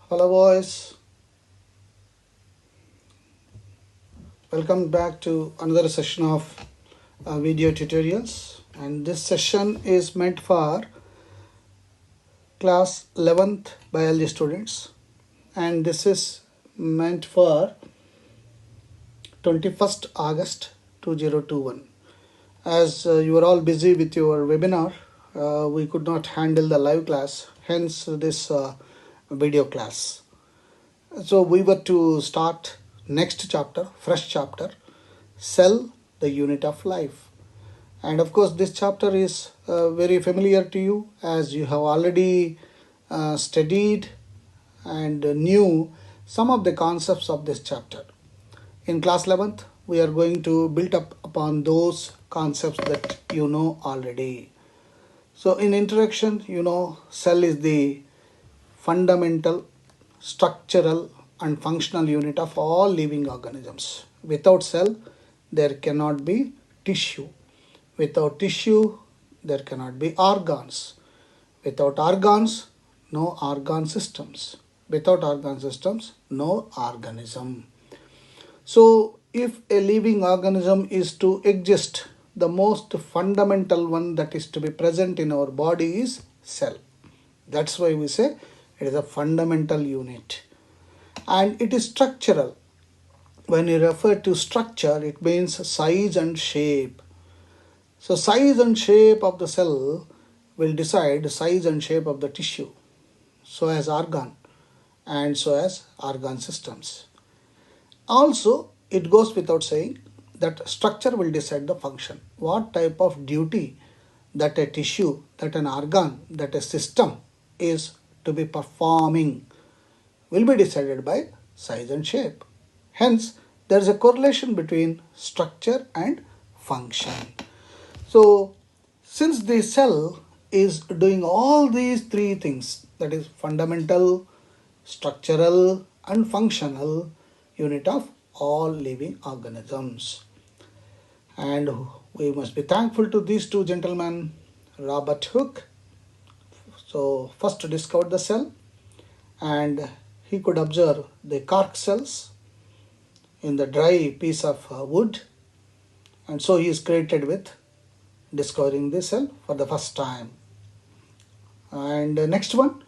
Hello boys, welcome back to another session of video tutorials, and this session is meant for class 11th biology students, and this is meant for 21st August 2021. As you were all busy with your webinar, we could not handle the live class, hence this video class. So we were to start next chapter, fresh chapter, cell, the unit of life. And of course, this chapter is very familiar to you as you have already studied and knew some of the concepts of this chapter. In class 11th, we are going to build up upon those concepts that you know already. So in introduction, you know, cell is the fundamental, structural and functional unit of all living organisms. Without cell, there cannot be tissue. Without tissue, there cannot be organs. Without organs, no organ systems. Without organ systems, no organism. So, if a living organism is to exist, the most fundamental one that is to be present in our body is cell. That's why we say it is a fundamental unit. And it is structural. When you refer to structure, it means size and shape. So size and shape of the cell will decide size and shape of the tissue, so as organ, and so as organ systems. Also, it goes without saying that structure will decide the function. What type of duty that a tissue, that an organ, that a system is to be performing will be decided by size and shape. Hence, there is a correlation between structure and function. So, since the cell is doing all these three things, that is fundamental, structural and functional unit of all living organisms. And we must be thankful to these two gentlemen, Robert Hooke. So, first discovered the cell, and he could observe the cork cells in the dry piece of wood, and so he is credited with discovering the cell for the first time. And next one,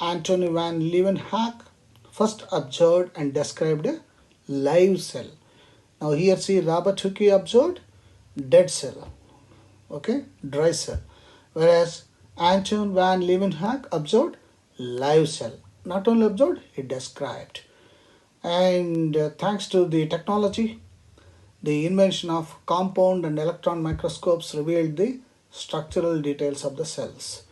Anthony van Leeuwenhoek first observed and described a live cell. Now here see Robert Hooke observed dead cell, okay, dry cell, whereas Anton van Leeuwenhoek observed live cell. Not only observed, he described. And thanks to the technology, the invention of compound and electron microscopes revealed the structural details of the cells.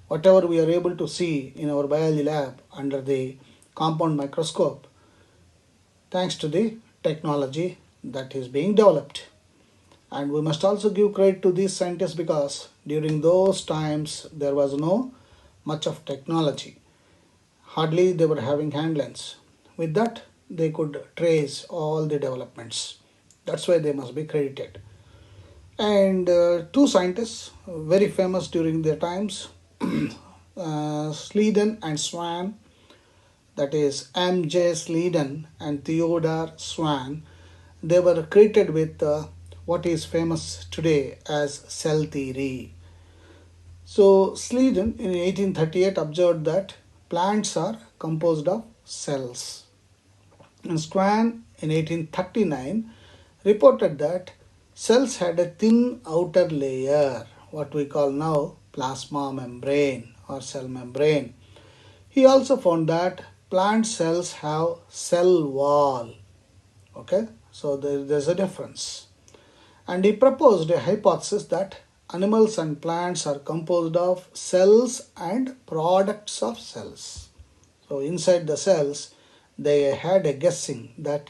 Whatever we are able to see in our biology lab under the compound microscope, thanks to the technology that is being developed. And we must also give credit to these scientists because during those times there was no much of technology. Hardly they were having hand lens. With that, they could trace all the developments. That's why they must be credited. And two scientists, very famous during their times, Sleeden and Swan, that is M.J. Sleeden and Theodore Swan, they were credited with what is famous today as cell theory. So Sleeden in 1838 observed that plants are composed of cells. And Swan in 1839 reported that cells had a thin outer layer, what we call now plasma membrane or cell membrane. He also found that plant cells have cell wall. Okay, so there's a difference. And he proposed a hypothesis that animals and plants are composed of cells and products of cells. So inside the cells, they had a guessing that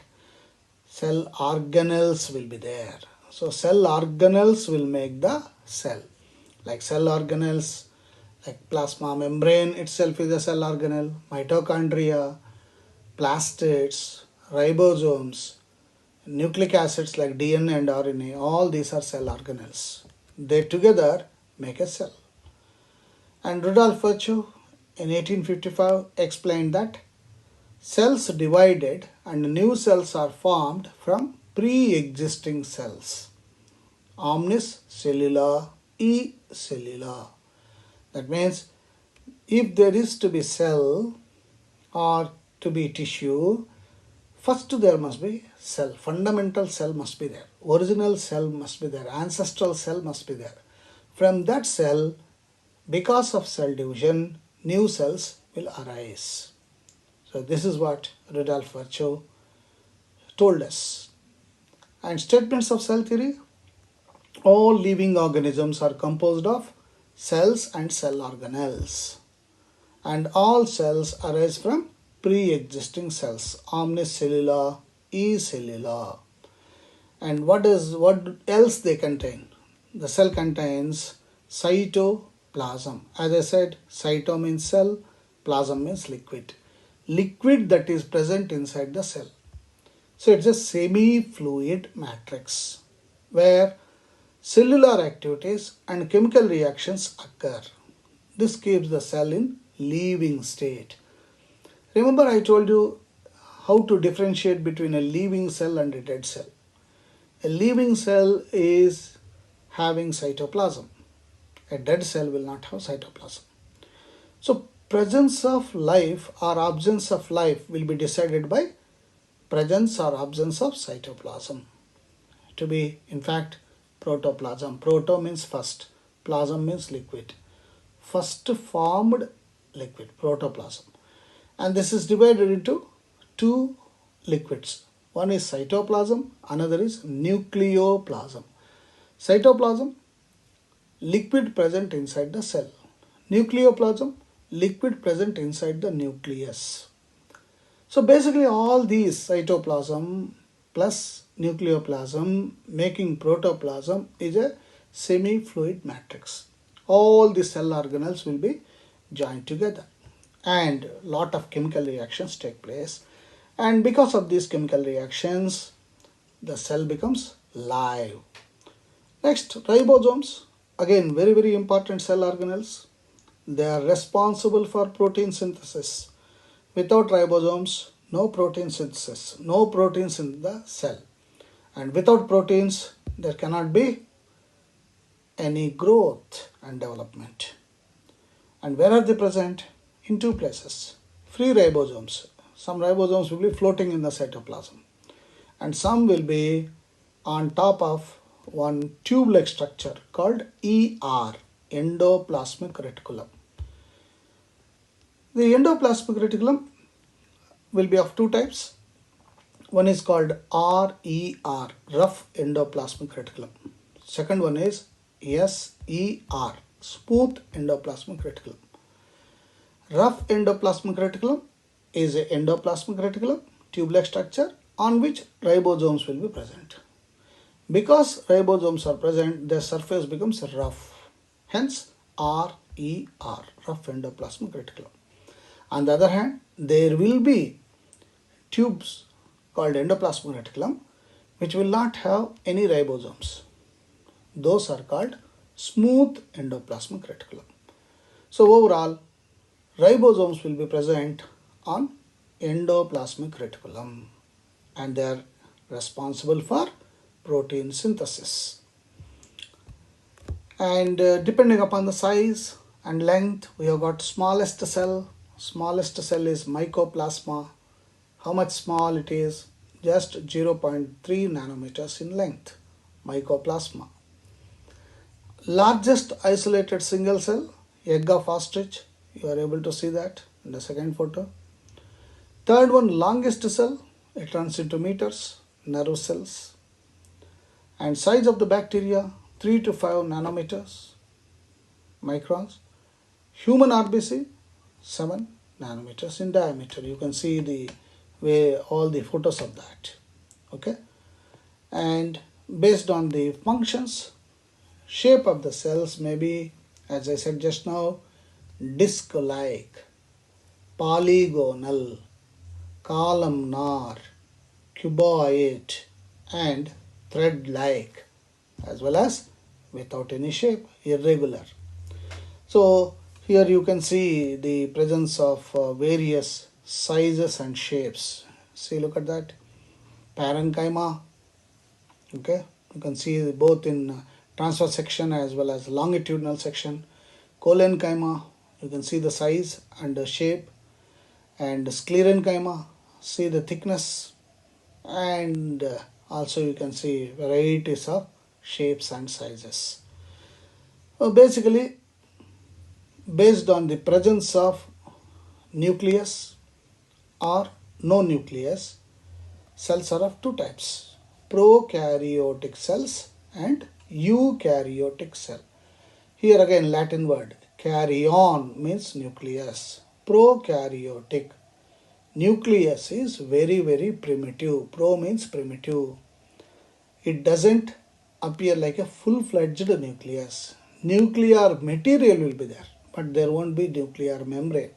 cell organelles will be there. So cell organelles will make the cell. Like cell organelles, like plasma membrane itself is a cell organelle, mitochondria, plastids, ribosomes, nucleic acids like DNA and RNA, all these are cell organelles. They together make a cell. And Rudolf Virchow in 1855 explained that cells divided and new cells are formed from pre-existing cells. Omnis cellula, e cellula. That means if there is to be cell or to be tissue, first there must be cell. Fundamental cell must be there. Original cell must be there. Ancestral cell must be there. From that cell, because of cell division, new cells will arise. So this is what Rudolf Virchow told us. And statements of cell theory: all living organisms are composed of cells and cell organelles. And all cells arise from pre-existing cells. Omnis cellula, e cellula. And what else they contain? The cell contains cytoplasm. As I said, cyto means cell, plasm means liquid. Liquid that is present inside the cell. So it's a semi-fluid matrix where cellular activities and chemical reactions occur. This keeps the cell in living state. Remember I told you how to differentiate between a living cell and a dead cell. A living cell is having cytoplasm. A dead cell will not have cytoplasm. So presence of life or absence of life will be decided by presence or absence of cytoplasm. To be, in fact, protoplasm. Proto means first, plasm means liquid. First formed liquid, protoplasm. And this is divided into two liquids. One is cytoplasm, another is nucleoplasm. Cytoplasm, liquid present inside the cell. Nucleoplasm, liquid present inside the nucleus. So basically all these, cytoplasm plus nucleoplasm making protoplasm, is a semi-fluid matrix. All the cell organelles will be joined together and lot of chemical reactions take place. And because of these chemical reactions, the cell becomes live. Next, ribosomes. Again, very, very important cell organelles. They are responsible for protein synthesis. Without ribosomes, no protein synthesis, no proteins in the cell. And without proteins, there cannot be any growth and development. And where are they present? In two places. Free ribosomes. Some ribosomes will be floating in the cytoplasm. And some will be on top of one tube-like structure called ER, endoplasmic reticulum. The endoplasmic reticulum will be of two types. One is called RER, rough endoplasmic reticulum. Second one is SER, smooth endoplasmic reticulum. Rough endoplasmic reticulum is a endoplasmic reticulum, tube-like structure on which ribosomes will be present. Because ribosomes are present, their surface becomes rough. Hence RER, rough endoplasmic reticulum. On the other hand, there will be tubes called endoplasmic reticulum which will not have any ribosomes. Those are called smooth endoplasmic reticulum. So overall, ribosomes will be present on endoplasmic reticulum and they are responsible for protein synthesis. And depending upon the size and length, we have got smallest cell. Smallest cell is mycoplasma. How much small it is? Just 0.3 nanometers in length, mycoplasma. Largest isolated single cell, egg of ostrich. You are able to see that in the second photo. Third one, longest cell. It runs into meters, nerve cells. And size of the bacteria, 3 to 5 nanometers, microns. Human RBC, 7 nanometers in diameter. You can see the way all the photos of that. Okay. And based on the functions, shape of the cells may be, as I said just now, disc-like, polygonal, columnar, cuboid, and thread-like, as well as without any shape, irregular. So here you can see the presence of various sizes and shapes. See, look at that. Parenchyma. Okay, you can see both in transverse section as well as longitudinal section. Collenchyma, you can see the size and the shape. And sclerenchyma, see the thickness. And also you can see varieties of shapes and sizes. So basically, based on the presence of nucleus or no nucleus, cells are of two types: prokaryotic cells and eukaryotic cell. Here again Latin word, karyon means nucleus. Prokaryotic, nucleus is very primitive. Pro means primitive. It doesn't appear like a full-fledged nucleus. Nuclear material will be there, but there won't be nuclear membrane.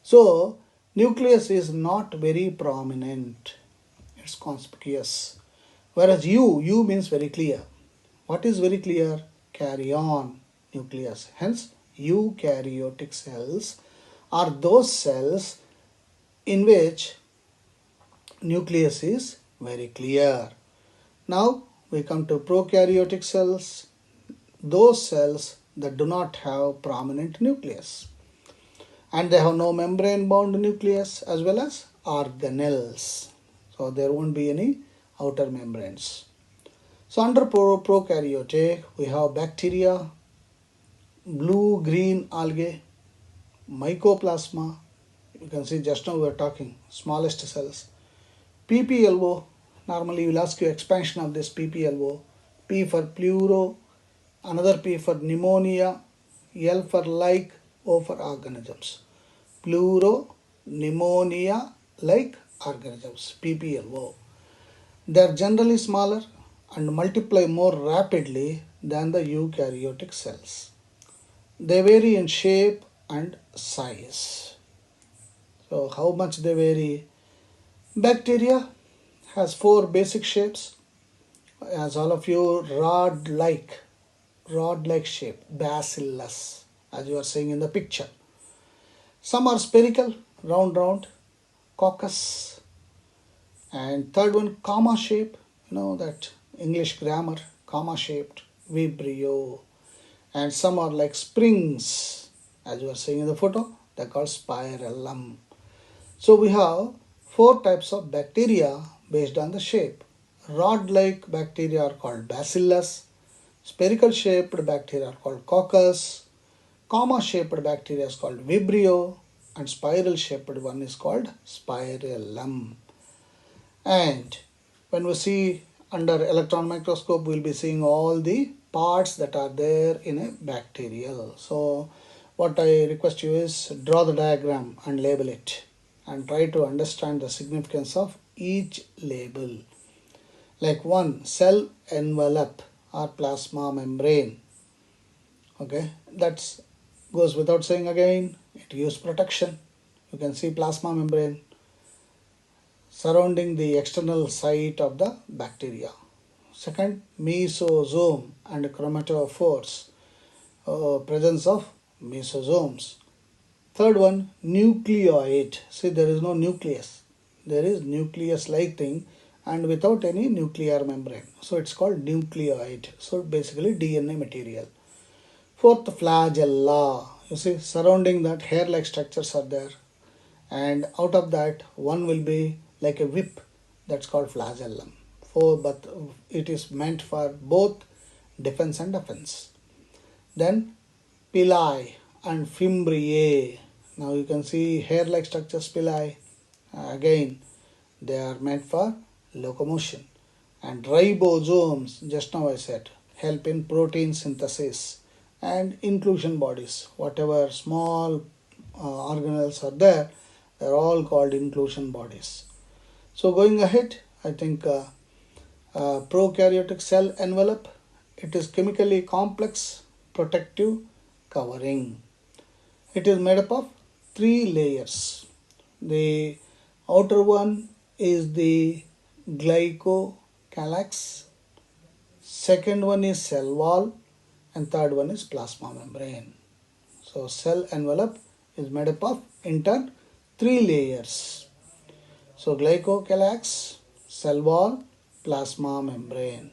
So nucleus is not very prominent. It's conspicuous. Whereas U means very clear. What is very clear? Karyon nucleus. Hence eukaryotic cells are those cells in which nucleus is very clear. Now we come to prokaryotic cells, those cells that do not have prominent nucleus, and they have no membrane bound nucleus as well as organelles. So there won't be any outer membranes. So under prokaryotic we have bacteria, blue-green algae, mycoplasma. You can see just now we are talking smallest cells. PPLO, normally we will ask you expansion of this PPLO. P for pleuro, another P for pneumonia, L for like, O for organisms. Pleuro, pneumonia, like organisms, PPLO. They are generally smaller and multiply more rapidly than the eukaryotic cells. They vary in shape and size. So how much they vary? Bacteria has four basic shapes. As all of you, rod-like shape, bacillus, as you are seeing in the picture. Some are spherical, round, coccus. And third one, comma shape. You know that English grammar, comma shaped, vibrio. And some are like springs, as you are seeing in the photo. They are called spirillum. So we have four types of bacteria based on the shape. Rod-like bacteria are called bacillus. Spherical-shaped bacteria are called coccus. Comma-shaped bacteria is called vibrio. And spiral-shaped one is called spirillum. And when we see under electron microscope, we will be seeing all the parts that are there in a bacterial. So what I request you is draw the diagram and label it and try to understand the significance of each label. Like one, cell envelope or plasma membrane. Okay, that goes without saying again. It gives protection. You can see plasma membrane surrounding the external site of the bacteria. Second, mesosome and chromatophores, presence of mesosomes. Third one, nucleoid. See, there is no nucleus. There is nucleus-like thing and without any nuclear membrane. So it's called nucleoid. So basically DNA material. Fourth, flagella. You see, surrounding that hair-like structures are there. And out of that, one will be like a whip, that's called flagellum. But it is meant for both defense and offense. Then pili and fimbriae. Now you can see hair-like structures, pili. Again, they are meant for locomotion. And ribosomes, just now I said, help in protein synthesis. And inclusion bodies, whatever small organelles are there, they are all called inclusion bodies. So going ahead, I think prokaryotic cell envelope, it is chemically complex protective covering. It is made up of three layers. The outer one is the glycocalyx, second one is cell wall, and third one is plasma membrane. So cell envelope is made up of three layers. So glycocalyx, cell wall, plasma membrane.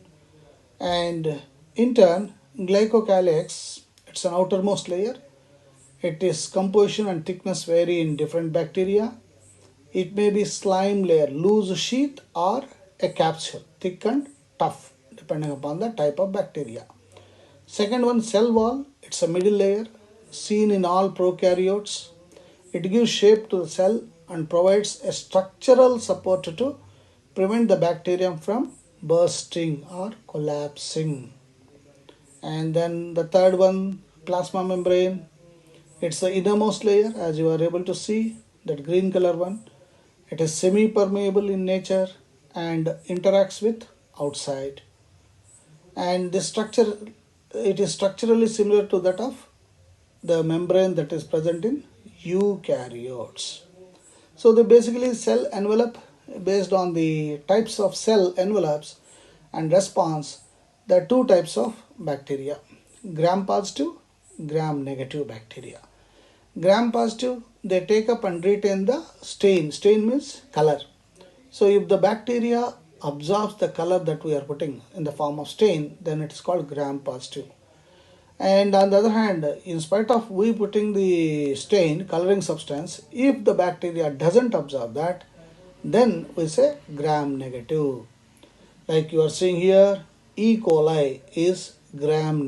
And in turn, glycocalyx, it's an outermost layer. Its composition and thickness vary in different bacteria. It may be slime layer, loose sheath, or a capsule, thick and tough, depending upon the type of bacteria. Second one, cell wall. It's a middle layer, seen in all prokaryotes. It gives shape to the cell and provides a structural support to prevent the bacterium from bursting or collapsing. And then the third one, plasma membrane. It's the innermost layer, as you are able to see, that green color one. It is semi-permeable in nature and interacts with outside. And this structure, it is structurally similar to that of the membrane that is present in eukaryotes. So the basically cell envelope, based on the types of cell envelopes and response, there are two types of bacteria: gram positive, gram negative bacteria. Gram positive, they take up and retain the stain. Stain means color. So if the bacteria absorbs the color that we are putting in the form of stain, then it is called gram positive. And on the other hand, in spite of we putting the stain, coloring substance, if the bacteria doesn't absorb that, then we say gram negative. Like you are seeing here, E. coli is gram